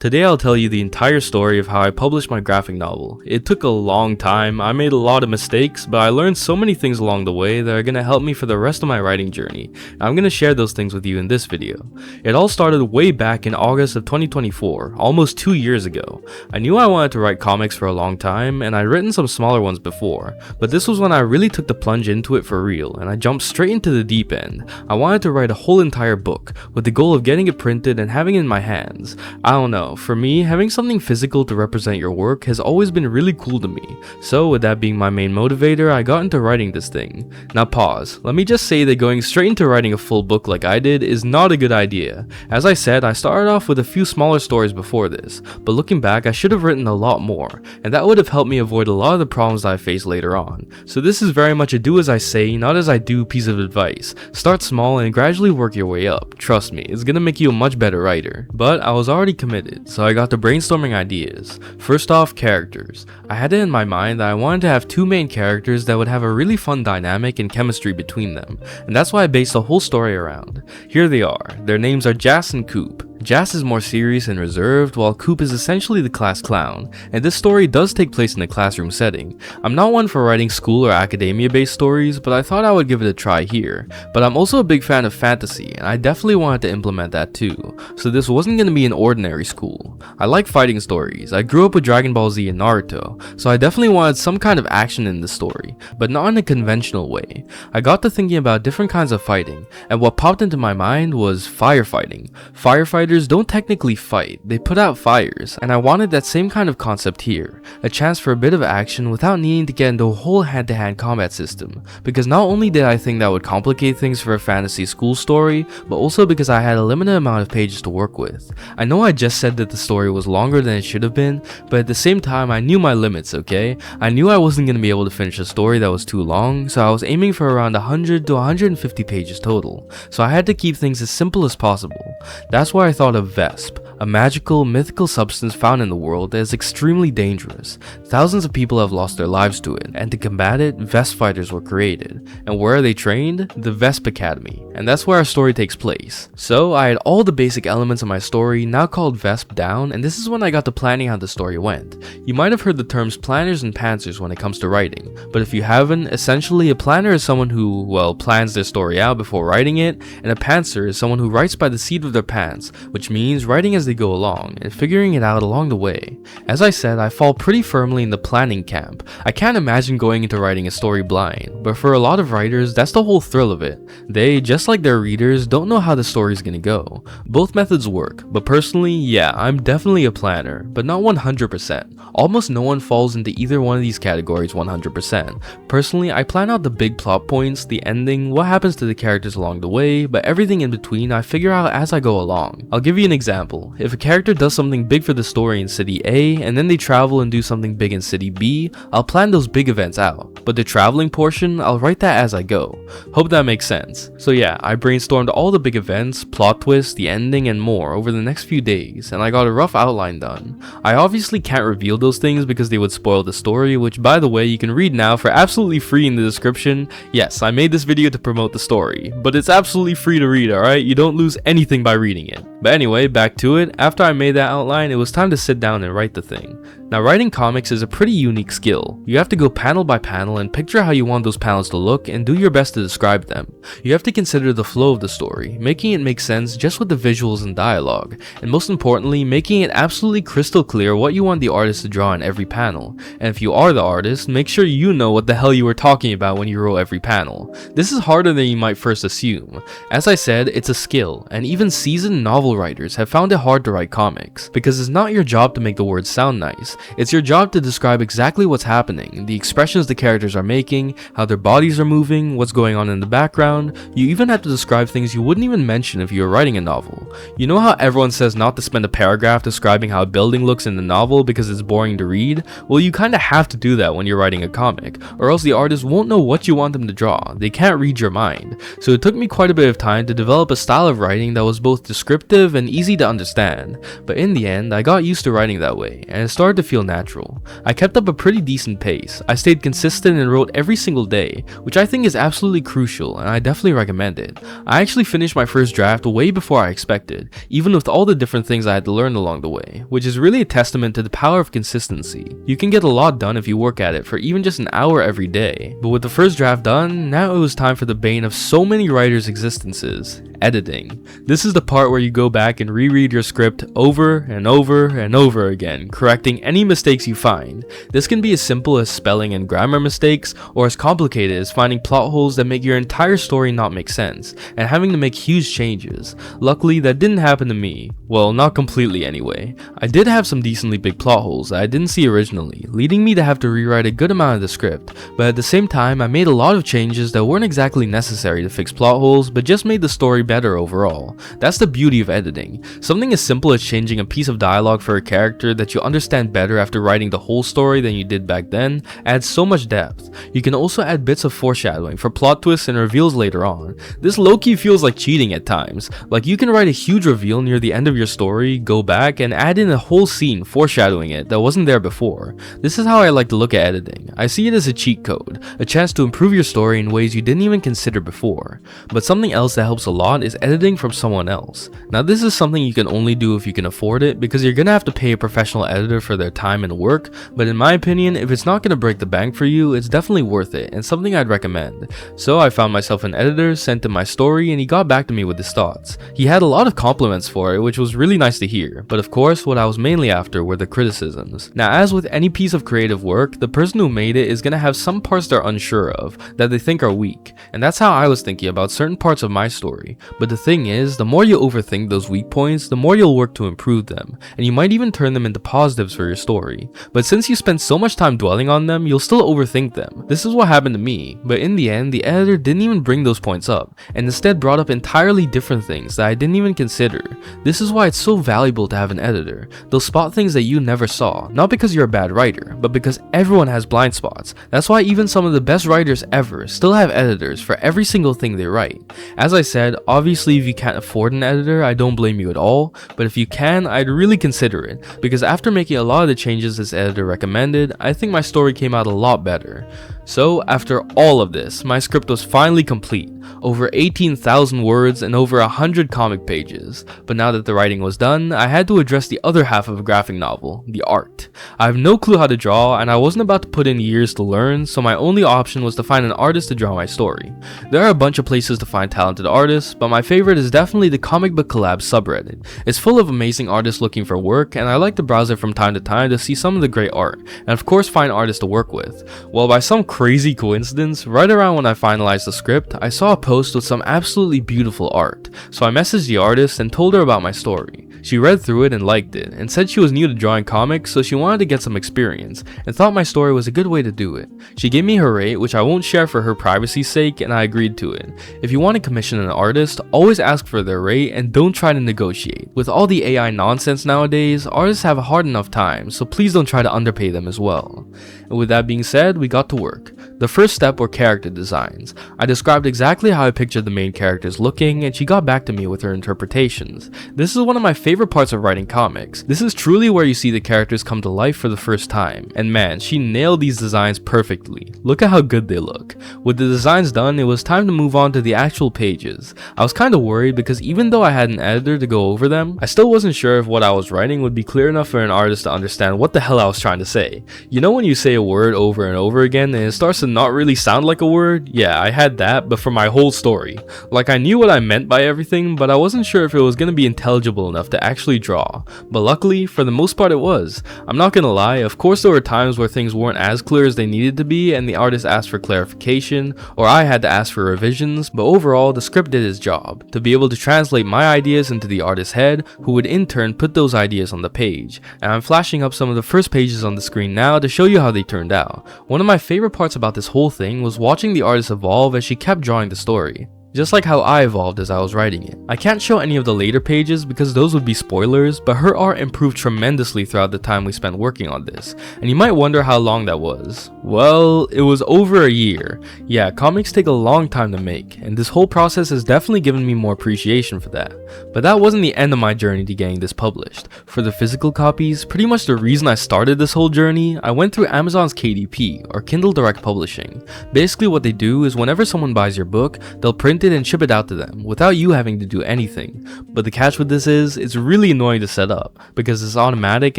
Today I'll tell you the entire story of how I published my graphic novel. It took a long time, I made a lot of mistakes, but I learned so many things along the way that are going to help me for the rest of my writing journey. I'm going to share those things with you in this video. It all started way back in August of 2024, almost 2 years ago. I knew I wanted to write comics for a long time, and I'd written some smaller ones before, but this was when I really took the plunge into it for real, and I jumped straight into the deep end. I wanted to write a whole entire book, with the goal of getting it printed and having it in my hands. I don't know. For me, having something physical to represent your work has always been really cool to me. So with that being my main motivator, I got into writing this thing. Now pause. Let me just say that going straight into writing a full book like I did is not a good idea. As I said, I started off with a few smaller stories before this, but looking back I should have written a lot more, and that would have helped me avoid a lot of the problems that I faced later on. So this is very much a do as I say, not as I do piece of advice. Start small and gradually work your way up. Trust me, it's gonna make you a much better writer. But I was already committed, so I got to brainstorming ideas. First off, characters. I had it in my mind that I wanted to have two main characters that would have a really fun dynamic and chemistry between them, and that's why I based the whole story around. Here they are. Their names are Jas and Coop. Jas is more serious and reserved, while Coop is essentially the class clown, and this story does take place in a classroom setting. I'm not one for writing school or academia-based stories, but I thought I would give it a try here. But I'm also a big fan of fantasy, and I definitely wanted to implement that too, so this wasn't going to be an ordinary school. I like fighting stories. I grew up with Dragon Ball Z and Naruto, so I definitely wanted some kind of action in the story, but not in a conventional way. I got to thinking about different kinds of fighting, and what popped into my mind was firefighting. Firefighters don't technically fight, they put out fires, and I wanted that same kind of concept here, a chance for a bit of action without needing to get into a whole hand-to-hand combat system, because not only did I think that would complicate things for a fantasy school story, but also because I had a limited amount of pages to work with. I know I just said that the story was longer than it should have been, but at the same time I knew my limits, okay? I knew I wasn't going to be able to finish a story that was too long, so I was aiming for around 100 to 150 pages total, so I had to keep things as simple as possible. That's why I thought of Vesp, a magical, mythical substance found in the world that is extremely dangerous. Thousands of people have lost their lives to it, and to combat it, Vesp fighters were created. And where are they trained? The Vesp Academy, and that's where our story takes place. So I had all the basic elements of my story, now called Vesp, down, and this is when I got to planning how the story went. You might have heard the terms planners and pantsers when it comes to writing, but if you haven't, essentially a planner is someone who, well, plans their story out before writing it, and a pantser is someone who writes by the seat of their pants, which means writing as they go along and figuring it out along the way. As I said, I fall pretty firmly in the planning camp. I can't imagine going into writing a story blind, but for a lot of writers, that's the whole thrill of it. They, just like their readers, don't know how the story's gonna go. Both methods work, but personally, yeah, I'm definitely a planner, but not 100%. Almost no one falls into either one of these categories 100%. Personally, I plan out the big plot points, the ending, what happens to the characters along the way, but everything in between I figure out as I go along. I'll give you an example. If a character does something big for the story in city A, and then they travel and do something big in city B, I'll plan those big events out, but the traveling portion, I'll write that as I go. Hope that makes sense. So yeah, I brainstormed all the big events, plot twists, the ending, and more over the next few days, and I got a rough outline done. I obviously can't reveal those things because they would spoil the story, which by the way, you can read now for absolutely free in the description. Yes, I made this video to promote the story, but it's absolutely free to read, alright? You don't lose anything by reading it. But anyway, back to it. After I made that outline, it was time to sit down and write the thing. Now, writing comics is a pretty unique skill. You have to go panel by panel and picture how you want those panels to look and do your best to describe them. You have to consider the flow of the story, making it make sense just with the visuals and dialogue, and most importantly, making it absolutely crystal clear what you want the artist to draw in every panel. And if you are the artist, make sure you know what the hell you were talking about when you wrote every panel. This is harder than you might first assume. As I said, it's a skill, and even seasoned novel writers have found it hard to write comics, because it's not your job to make the words sound nice. It's your job to describe exactly what's happening, the expressions the characters are making, how their bodies are moving, what's going on in the background. You even have to describe things you wouldn't even mention if you were writing a novel. You know how everyone says not to spend a paragraph describing how a building looks in the novel because it's boring to read? Well, you kinda have to do that when you're writing a comic, or else the artist won't know what you want them to draw. They can't read your mind. So it took me quite a bit of time to develop a style of writing that was both descriptive and easy to understand. understand, but in the end, I got used to writing that way, and it started to feel natural. I kept up a pretty decent pace, I stayed consistent and wrote every single day, which I think is absolutely crucial, and I definitely recommend it. I actually finished my first draft way before I expected, even with all the different things I had to learn along the way, which is really a testament to the power of consistency. You can get a lot done if you work at it for even just an hour every day, but with the first draft done, now it was time for the bane of so many writers' existences: editing. This is the part where you go back and reread your script over and over and over again, correcting any mistakes you find. This can be as simple as spelling and grammar mistakes, or as complicated as finding plot holes that make your entire story not make sense, and having to make huge changes. Luckily, that didn't happen to me. Well, not completely anyway. I did have some decently big plot holes that I didn't see originally, leading me to have to rewrite a good amount of the script, but at the same time, I made a lot of changes that weren't exactly necessary to fix plot holes, but just made the story better overall. That's the beauty of editing. Something as simple as changing a piece of dialogue for a character that you understand better after writing the whole story than you did back then adds so much depth. You can also add bits of foreshadowing for plot twists and reveals later on. This low-key feels like cheating at times. Like, you can write a huge reveal near the end of your story, go back, and add in a whole scene foreshadowing it that wasn't there before. This is how I like to look at editing. I see it as a cheat code, a chance to improve your story in ways you didn't even consider before. But something else that helps a lot is editing from someone else. Now, this is something you can only do if you can afford it, because you're gonna have to pay a professional editor for their time and work, but in my opinion, if it's not gonna break the bank for you, it's definitely worth it and something I'd recommend. So I found myself an editor, sent him my story, and he got back to me with his thoughts. He had a lot of compliments for it, which was really nice to hear, but of course, what I was mainly after were the criticisms. Now, as with any piece of creative work, the person who made it is gonna have some parts they're unsure of, that they think are weak, and that's how I was thinking about certain parts of my story. But the thing is, the more you overthink those weak points, the more you'll work to improve them, and you might even turn them into positives for your story. But since you spend so much time dwelling on them, you'll still overthink them. This is what happened to me, but in the end, the editor didn't even bring those points up, and instead brought up entirely different things that I didn't even consider. This is why it's so valuable to have an editor. They'll spot things that you never saw, not because you're a bad writer, but because everyone has blind spots. That's why even some of the best writers ever still have editors for every single thing they write. As I said, obviously if you can't afford an editor, I don't blame you at all, but if you can, I'd really consider it, because after making a lot of the changes this editor recommended, I think my story came out a lot better. So after all of this, my script was finally complete, over 18,000 words and over 100 comic pages. But now that the writing was done, I had to address the other half of a graphic novel, the art. I have no clue how to draw, and I wasn't about to put in years to learn, so my only option was to find an artist to draw my story. There are a bunch of places to find talented artists, but my favorite is definitely the comic book collab subreddit. It's full of amazing artists looking for work, and I like to browse it from time to time to see some of the great art, and of course find artists to work with. Well, by some crazy coincidence, right around when I finalized the script, I saw a post with some absolutely beautiful art, so I messaged the artist and told her about my story. She read through it and liked it, and said she was new to drawing comics, so she wanted to get some experience, and thought my story was a good way to do it. She gave me her rate, which I won't share for her privacy's sake, and I agreed to it. If you want to commission an artist, always ask for their rate and don't try to negotiate. With all the AI nonsense nowadays, artists have a hard enough time, so please don't try to underpay them as well. And with that being said, we got to work. The first step were character designs. I described exactly how I pictured the main characters looking, and she got back to me with her interpretations. This is one of my favorite parts of writing comics. This is truly where you see the characters come to life for the first time, and man, she nailed these designs perfectly. Look at how good they look. With the designs done, it was time to move on to the actual pages. I was kinda worried because even though I had an editor to go over them, I still wasn't sure if what I was writing would be clear enough for an artist to understand what the hell I was trying to say. You know when you say a word over and over again and it starts to not really sound like a word? Yeah, I had that, but for my whole story. Like, I knew what I meant by everything, but I wasn't sure if it was gonna be intelligible enough to actually draw. But luckily, for the most part it was. I'm not gonna lie, of course there were times where things weren't as clear as they needed to be and the artist asked for clarification, or I had to ask for revisions, but overall the script did its job, to be able to translate my ideas into the artist's head, who would in turn put those ideas on the page. And I'm flashing up some of the first pages on the screen now to show you how they turned out. One of my favorite parts about this whole thing was watching the artist evolve as she kept drawing the story. just like how I evolved as I was writing it. I can't show any of the later pages because those would be spoilers, but her art improved tremendously throughout the time we spent working on this, and you might wonder how long that was. Well, it was over a year. Yeah, comics take a long time to make, and this whole process has definitely given me more appreciation for that. But that wasn't the end of my journey to getting this published. For the physical copies, pretty much the reason I started this whole journey, I went through Amazon's KDP, or Kindle Direct Publishing. Basically what they do is whenever someone buys your book, they'll print it and ship it out to them without you having to do anything. But the catch with this is, it's really annoying to set up because it's automatic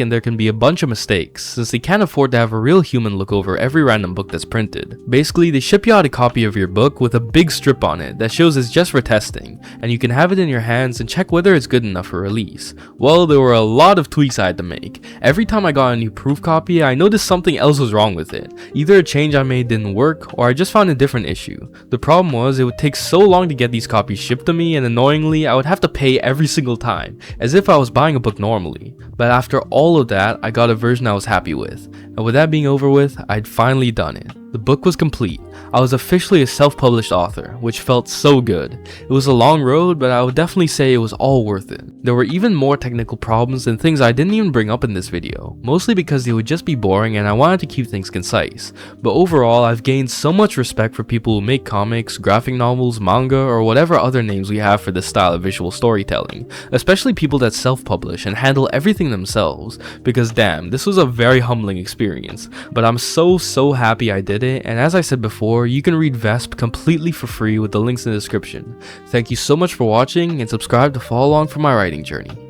and there can be a bunch of mistakes since they can't afford to have a real human look over every random book that's printed. Basically, they ship you out a copy of your book with a big strip on it that shows it's just for testing, and you can have it in your hands and check whether it's good enough for release. Well, there were a lot of tweaks I had to make. Every time I got a new proof copy, I noticed something else was wrong with it. Either a change I made didn't work, or I just found a different issue. The problem was, it would take so long to get these copies shipped to me, and annoyingly, I would have to pay every single time, as if I was buying a book normally. But after all of that, I got a version I was happy with, and with that being over with, I'd finally done it. The book was complete. I was officially a self-published author, which felt so good. It was a long road, but I would definitely say it was all worth it. There were even more technical problems and things I didn't even bring up in this video, mostly because they would just be boring and I wanted to keep things concise. But overall, I've gained so much respect for people who make comics, graphic novels, manga, or whatever other names we have for this style of visual storytelling, especially people that self-publish and handle everything themselves, because damn, this was a very humbling experience. But I'm so happy I did it, and as I said before, you can read Vesp completely for free with the links in the description. Thank you so much for watching, and subscribe to follow along for my writing journey.